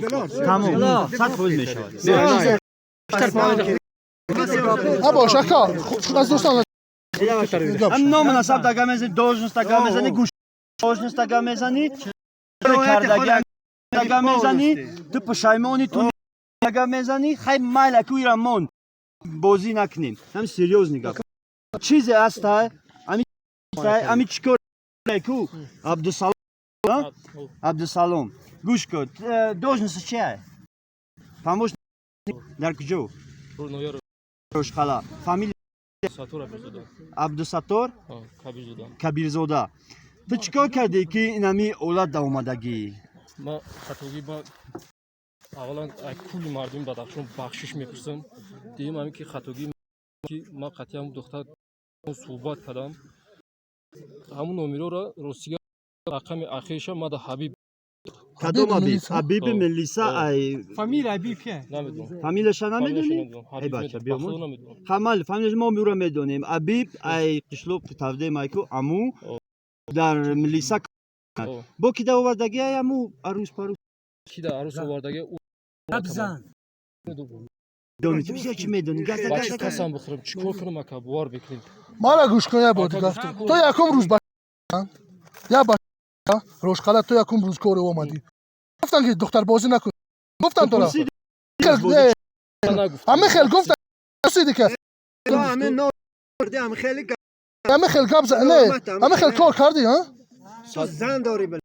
تمام صد پول میشود ابا شکا از دوستان هم نامناسب دگه میزنی دوجنس دگه میزنی گوش دوجنس دگه میزنی کردگی دگه میزنی تو پشایمانی تو دگه میزنی خیلی مایل اکوی را من بازی نکنیم هم سریوز نگاه چیزی هست امی چکر لیکو عبدالسلام گوش کن دوجنس چیه؟ فهموش در کجا؟ روشخلا فامیل عبدالستار کبیرزاده تو چیکار کردی که اینمی اولاد در اومدگی؟ ما خطاگی با اولا کلی مردم بدخشان بخشش میپرسم دیگه همین که خطاگی که ما قطعا دختر صحبت کردم همون نمیرو را روسیه رقم اخیرش ما در حبیب کدوم حبیب ملیسا ای فامیل حبیب کیه؟ نمیدونم فامیلش نمیدونی؟ ای بچه بیامون خمال فامیلش ما میرو میدونیم حبیب ای قشلوب تفده مایکو امو در ملیسا با کی در آوردگی ای امو عروس پروس کی در عروس آوردگی او ابزن دونی تو بیشتر چی میدونی؟ بچه قسم بخورم چیکار کنم اکا بوار بکنیم ما را گوش کن یا بودی گفتم تو یکم روز باش یا باش روشخلا تو یکم روز کار اومدی گفتن که دختر بازی نکن گفتن تو را همه خیلی گفتن رسیدی که همه نو کردی همه خیلی همه خیلی گپ نه همه خیلی کار کردی ها زن داری